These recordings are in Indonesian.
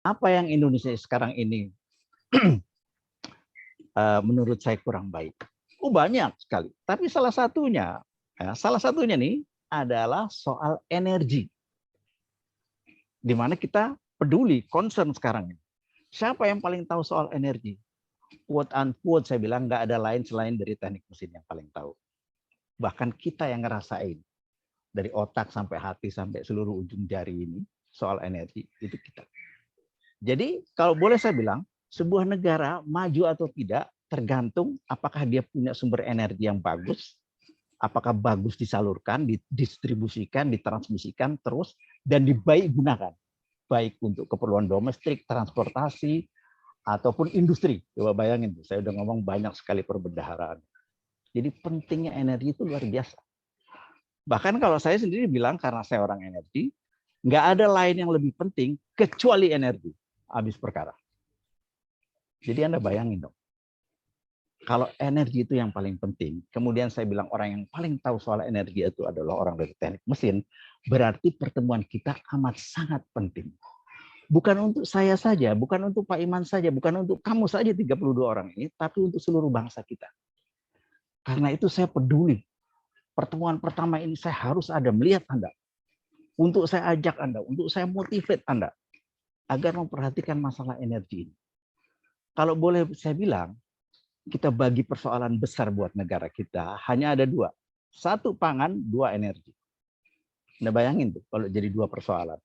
Apa yang Indonesia sekarang ini menurut saya kurang baik? Banyak sekali. Tapi salah satunya nih adalah soal energi, di mana kita peduli, concern sekarang ini. Siapa yang paling tahu soal energi? Quote unquote saya bilang nggak ada lain selain dari teknik mesin yang paling tahu. Bahkan kita yang ngerasain dari otak sampai hati sampai seluruh ujung jari ini soal energi itu kita. Jadi kalau boleh saya bilang, sebuah negara maju atau tidak tergantung apakah dia punya sumber energi yang bagus, apakah bagus disalurkan, didistribusikan, ditransmisikan terus dan dibaik gunakan, baik untuk keperluan domestik, transportasi ataupun industri. Coba bayangin, saya udah ngomong banyak sekali perbendaharaan. Jadi pentingnya energi itu luar biasa. Bahkan kalau saya sendiri bilang, karena saya orang energi, nggak ada lain yang lebih penting kecuali energi. Habis perkara. Jadi Anda bayangin dong, kalau energi itu yang paling penting, kemudian saya bilang orang yang paling tahu soal energi itu adalah orang dari teknik mesin, berarti pertemuan kita amat sangat penting. Bukan untuk saya saja, bukan untuk Pak Iman saja, bukan untuk kamu saja 32 orang ini, tapi untuk seluruh bangsa kita. Karena itu saya peduli. Pertemuan pertama ini saya harus ada melihat Anda. Untuk saya ajak Anda, untuk saya motivate Anda agar memperhatikan masalah energi ini. Kalau boleh saya bilang, kita bagi persoalan besar buat negara kita, hanya ada dua. Satu pangan, dua energi. Anda bayangin tuh, kalau jadi dua persoalan.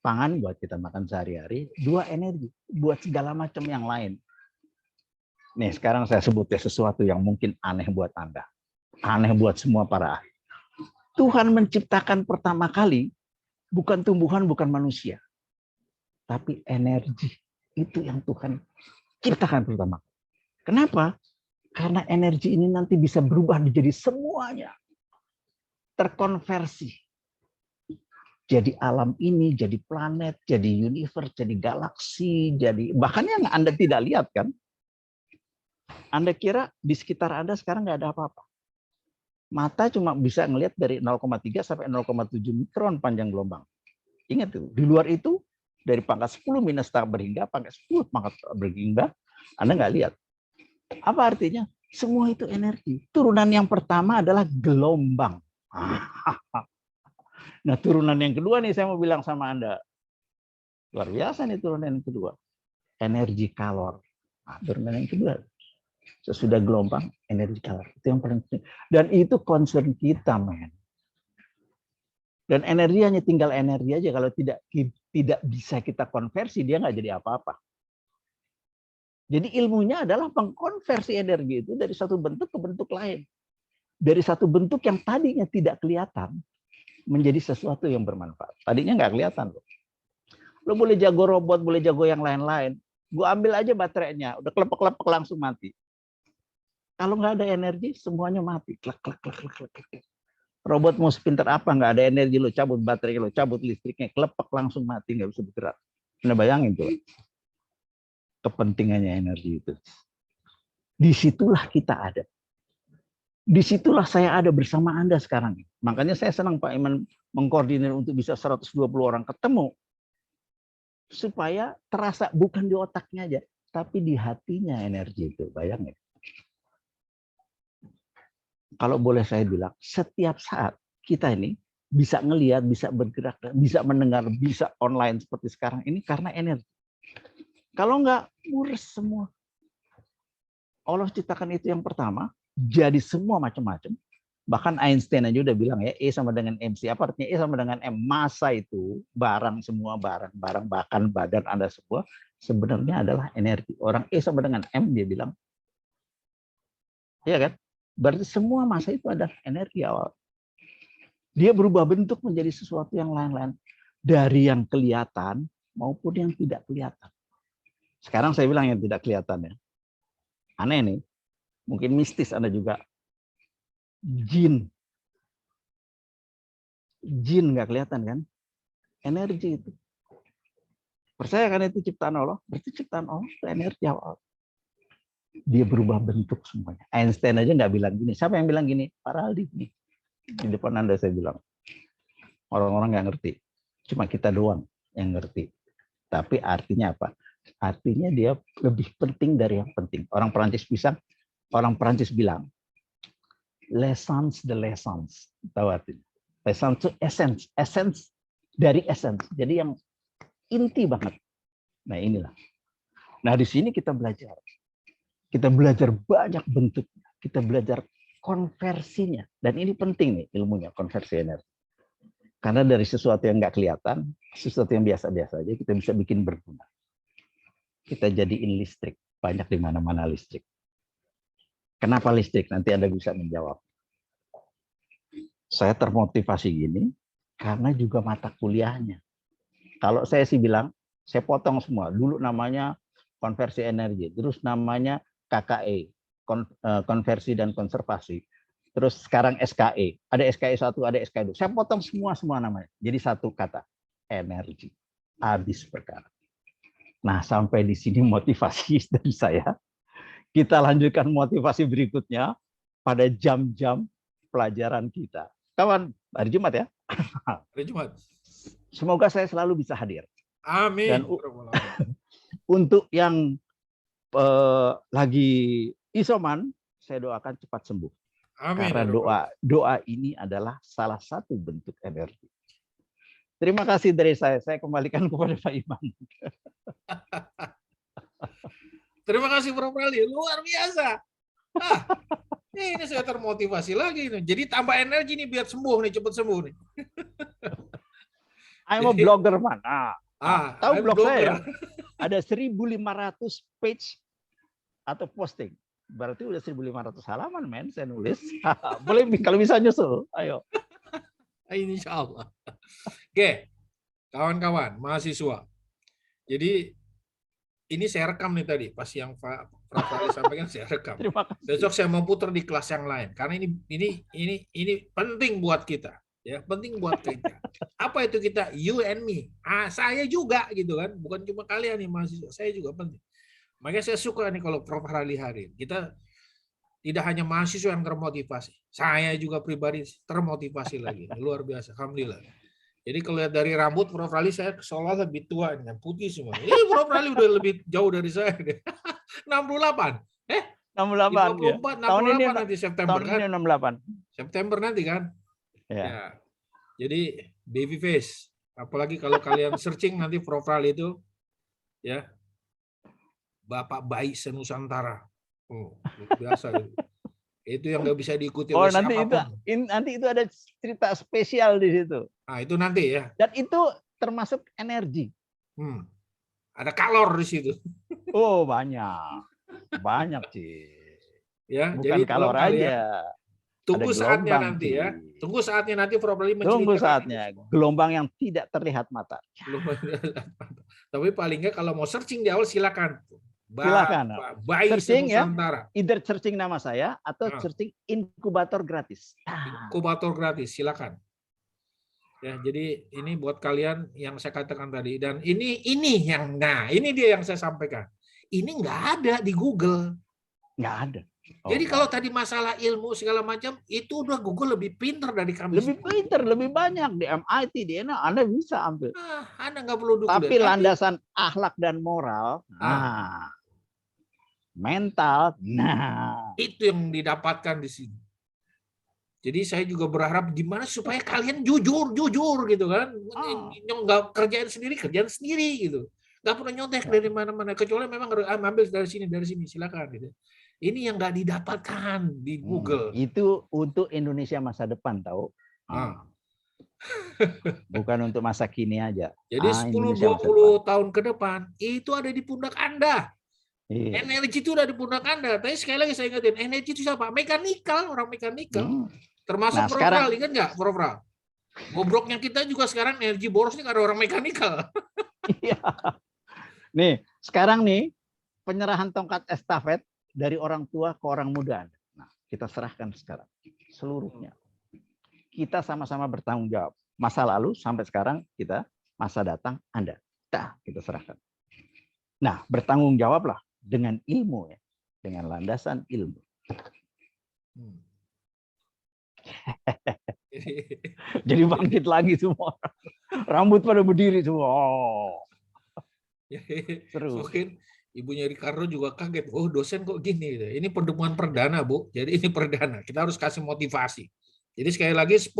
Pangan buat kita makan sehari-hari, dua energi buat segala macam yang lain. Nih, sekarang saya sebutnya sesuatu yang mungkin aneh buat Anda. Aneh buat semua para ahli. Tuhan menciptakan pertama kali bukan tumbuhan, bukan manusia. Tapi energi. Itu yang Tuhan ciptakan pertama. Kenapa? Karena energi ini nanti bisa berubah menjadi semuanya. Terkonversi. Jadi alam ini, jadi planet, jadi universe, jadi galaksi, jadi bahkan yang Anda tidak lihat kan. Anda kira di sekitar Anda sekarang nggak ada apa-apa. Mata cuma bisa ngelihat dari 0,3 sampai 0,7 mikron panjang gelombang. Ingat tuh, di luar itu dari pangkat 10 minus tak berhingga, pangkat 10 pangkat berhingga, Anda nggak lihat. Apa artinya? Semua itu energi. Turunan yang pertama adalah gelombang. Nah, turunan yang kedua nih saya mau bilang sama Anda. Luar biasa nih turunan yang kedua. Energi kalor. Nah, turunan yang kedua. Sesudah gelombang, energi kalor. Itu yang paling penting. Dan itu concern kita, men. Dan energi hanya tinggal energi aja. Kalau tidak bisa kita konversi, dia nggak jadi apa-apa. Jadi ilmunya adalah mengkonversi energi itu dari satu bentuk ke bentuk lain. Dari satu bentuk yang tadinya tidak kelihatan, menjadi sesuatu yang bermanfaat. Tadinya nggak kelihatan loh. Lo boleh jago robot, boleh jago yang lain-lain. Gue ambil aja baterainya, udah kelepek-kelepek langsung mati. Kalau nggak ada energi, semuanya mati. Klek, klek, klek, klek, klek. Robot mau sepinter apa, nggak ada energi, lo cabut baterai, lo cabut listriknya, kelepek langsung mati, nggak bisa bergerak. Anda bayangin tuh, kepentingannya energi itu. Disitulah kita ada. Disitulah saya ada bersama Anda sekarang. Makanya saya senang Pak Iman mengkoordinir untuk bisa 120 orang ketemu. Supaya terasa bukan di otaknya aja, tapi di hatinya energi itu. Bayangin. Kalau boleh saya bilang, setiap saat kita ini bisa ngelihat, bisa bergerak, bisa mendengar, bisa online seperti sekarang ini karena energi. Kalau enggak, mures semua. Allah ciptakan itu yang pertama, jadi semua macam-macam. Bahkan Einstein aja udah bilang ya, E sama dengan MC. Apa artinya E sama dengan M? Massa itu, barang semua, barang, bahkan badan Anda semua, sebenarnya adalah energi. Orang E sama dengan M, dia bilang. Iya kan? Berarti semua massa itu adalah energi awal. Dia berubah bentuk menjadi sesuatu yang lain-lain. Dari yang kelihatan maupun yang tidak kelihatan. Sekarang saya bilang yang tidak kelihatan ya. Aneh nih. Mungkin mistis Anda juga. Jin. Jin nggak kelihatan kan? Energi itu. Percaya kan itu ciptaan Allah? Berarti ciptaan Allah itu energi awal. Dia berubah bentuk semuanya. Einstein aja nggak bilang gini. Siapa yang bilang gini? Pak Raldi nih. Di depan Anda saya bilang. Orang-orang nggak ngerti. Cuma kita doang yang ngerti. Tapi artinya apa? Artinya dia lebih penting dari yang penting. Orang Perancis bilang, lessons the lessons. Tahu artinya? Lessons itu essence, essence dari essence. Jadi yang inti banget. Nah, inilah. Nah, di sini kita belajar. Kita belajar banyak bentuknya. Kita belajar konversinya. Dan ini penting nih ilmunya, konversi energi. Karena dari sesuatu yang nggak kelihatan, sesuatu yang biasa-biasa aja, kita bisa bikin berguna. Kita jadiin listrik. Banyak di mana-mana listrik. Kenapa listrik? Nanti Anda bisa menjawab. Saya termotivasi gini karena juga mata kuliahnya. Kalau saya sih bilang, saya potong semua. Dulu namanya konversi energi, terus namanya KKE, konversi dan konservasi. Terus sekarang SKE, ada SKE 1, ada SKE 2. Saya potong semua namanya. Jadi satu kata, energi. Habis perkara. Nah, sampai di sini motivasi dari saya. Kita lanjutkan motivasi berikutnya pada jam-jam pelajaran kita. Kawan, hari Jumat ya. Hari Jumat. Semoga saya selalu bisa hadir. Amin. Dan untuk yang lagi isoman, saya doakan cepat sembuh. Amin. Karena doa ini adalah salah satu bentuk energi. Terima kasih dari saya. Saya kembalikan kepada Pak Iman. Terima kasih Prof. Rali, luar biasa. Ini saya termotivasi lagi nih. Jadi tambah energi nih biar sembuh nih, cepat sembuh nih. I'm a blogger, man. Tahu blog blogger. saya? Ada 1.500 page atau posting. Berarti udah 1.500 halaman, men. Saya nulis. Boleh kalau bisa nyusul. Ayo. Insya Allah. Oke, kawan-kawan, mahasiswa. Jadi ini saya rekam nih tadi, pas yang Prof. Rali sampaikan saya rekam. Besok saya mau putar di kelas yang lain karena ini penting buat kita, ya, penting buat kita. Apa itu kita? You and me. Saya juga gitu kan, bukan cuma kalian nih mahasiswa, saya juga penting. Makanya saya suka nih kalau Prof. Rali hadir. Kita tidak hanya mahasiswa yang termotivasi, saya juga pribadi termotivasi lagi. Luar biasa, alhamdulillah. Jadi kalau lihat dari rambut Prof. Rali, saya seolah lebih tua dengan putih semua. Ini Prof. Rali udah lebih jauh dari saya. 68. 68 54, ya. 68 Tahun ini nanti September tahun kan? Ini 68. September nanti kan? Ya. Jadi baby face. Apalagi kalau kalian searching nanti Prof. Rali itu, ya, Bapak Bayi Senusantara. Biasa gitu. Itu yang nggak bisa diikuti oleh siapapun. Nanti itu ada cerita spesial di situ. Nah, itu nanti ya. Dan itu termasuk energi. Ada kalor di situ. Oh, banyak sih. Ya, bukan jadi kalor aja. Tunggu saatnya nanti ya. Tunggu saatnya nanti Prof. Rali menceritakan. Tunggu saatnya. Gelombang yang tidak terlihat mata. Tapi paling nggak kalau mau searching di awal silakan. Silakan. Bayi searching Senusantara. Ya. Either searching nama saya atau searching inkubator gratis. Inkubator gratis, silakan. Ya, jadi ini buat kalian yang saya katakan tadi, dan ini dia yang saya sampaikan. Ini nggak ada di Google. Nggak ada. Jadi kalau tadi masalah ilmu segala macam, itu udah Google lebih pintar dari kami. Lebih pintar, lebih banyak di MIT, di ENA, Anda bisa ambil. Anda nggak perlu dukung. Tapi landasan akhlak dan moral, mental, itu yang didapatkan di sini. Jadi saya juga berharap gimana supaya kalian jujur gitu kan, nggak kerjaan sendiri gitu, nggak pernah nyontek dari mana-mana, kecuali memang ambil dari sini silakan gitu. Ini yang nggak didapatkan di Google. Itu untuk Indonesia masa depan, tahu? Bukan untuk masa kini aja. Jadi 10-20 tahun ke depan itu ada di pundak Anda. Energi itu ada di pundak Anda. Tapi sekali lagi saya ingatin, energi itu siapa? Mekanikal, orang mekanikal. Termasuk Prof. Rali, kan nggak, Prof. Rali? Bobroknya kita juga sekarang energi borosnya ada orang mekanikal. Iya. Nih, sekarang nih penyerahan tongkat estafet dari orang tua ke orang muda. Nah, kita serahkan sekarang seluruhnya. Kita sama-sama bertanggung jawab. Masa lalu sampai sekarang kita, masa datang Anda. Kita serahkan. Nah, bertanggung jawablah dengan ilmu ya, dengan landasan ilmu. Jadi bangkit lagi semua. Rambut pada berdiri semua. Seru. Mungkin ibunya Ricardo juga kaget. Oh, dosen kok gini? Ini pertemuan perdana, Bu. Jadi ini perdana. Kita harus kasih motivasi. Jadi sekali lagi 10-20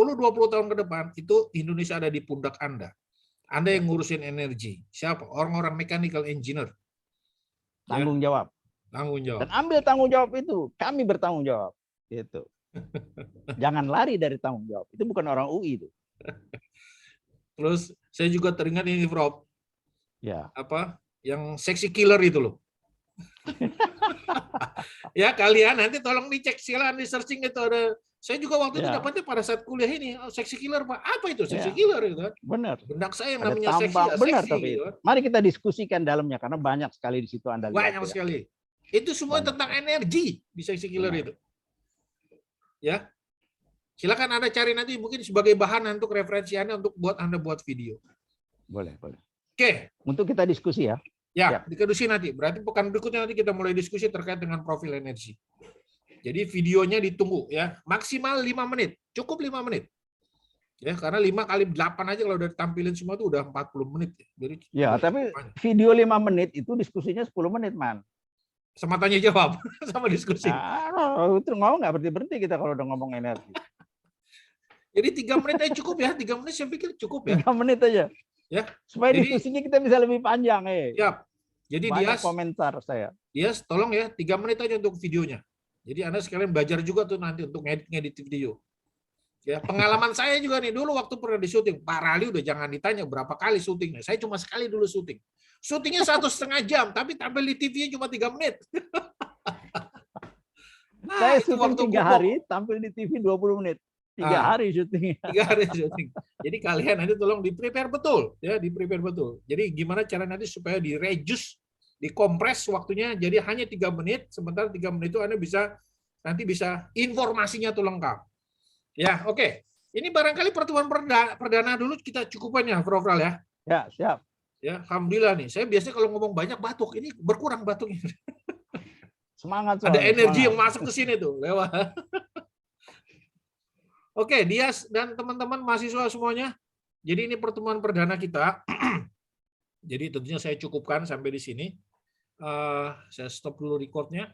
tahun ke depan itu Indonesia ada di pundak Anda. Anda yang ngurusin energi. Siapa? Orang-orang mechanical engineer. Tanggung jawab. Tanggung jawab. Dan ambil tanggung jawab itu. Kami bertanggung jawab. Gitu. Jangan lari dari tanggung jawab. Itu bukan orang UI itu. Terus saya juga teringat ini, Prof. Ya. Apa? Yang sexy killer itu loh. Ya, kalian nanti tolong dicek, silakan di searching itu ada. Saya juga waktu itu dapatnya pada saat kuliah ini, sexy killer, Pak. Apa itu sexy killer itu kan? Benar. Benak saya yang ada namanya seksi. Benar, tapi gitu. Mari kita diskusikan dalamnya karena banyak sekali di situ Anda lihat. Banyak sekali. Itu semua tentang energi di sexy killer itu. Ya. Silakan Anda cari nanti mungkin sebagai bahan untuk referensi Anda untuk Anda buat video. Boleh, boleh. Oke. Untuk kita diskusi ya. Ya, diskusi nanti. Berarti pekan berikutnya nanti kita mulai diskusi terkait dengan profil energi. Jadi videonya ditunggu ya. Maksimal 5 menit. Cukup 5 menit. Ya, karena 5 kali 8 aja kalau udah ditampilin semua itu udah 40 menit. Jadi tapi video 5 menit itu diskusinya 10 menit, Man. Sama tanya jawab, sama diskusi. Itu ngomong nggak berhenti-berhenti kita kalau udah ngomong energi. Jadi 3 menit aja cukup ya. 3 menit saya pikir cukup ya. 3 menit aja. Ya. Supaya diskusinya kita bisa lebih panjang. Siap. Jadi banyak komentar saya. Dia tolong ya 3 menit aja untuk videonya. Jadi Anda sekalian belajar juga tuh nanti untuk ngedit video. Ya, pengalaman saya juga nih dulu waktu pernah di syuting. Pak Rali udah jangan ditanya berapa kali syutingnya. Saya cuma sekali dulu syuting. Syutingnya 1,5 jam, tapi tampil di TV-nya cuma 3 menit. Saya syuting 3 hari, tampil di TV 20 menit. 3 hari syuting. 3 hari syuting. Jadi kalian nanti tolong di-prepare betul, ya, di-prepare betul. Jadi gimana cara nanti supaya di-reduce, dikompres waktunya jadi hanya 3 menit, sementara 3 menit itu Anda nanti bisa informasinya tuh lengkap. Ya, oke. Ini barangkali pertemuan perdana dulu kita cukupan ya, Prof. Ral ya. Ya, siap. Ya, alhamdulillah nih. Saya biasanya kalau ngomong banyak batuk, ini berkurang batuknya. Semangat. Ada energi yang masuk ke sini tuh, lewat. Oke, Dias dan teman-teman mahasiswa semuanya. Jadi ini pertemuan perdana kita. Jadi tentunya saya cukupkan sampai di sini. Saya stop dulu recordnya.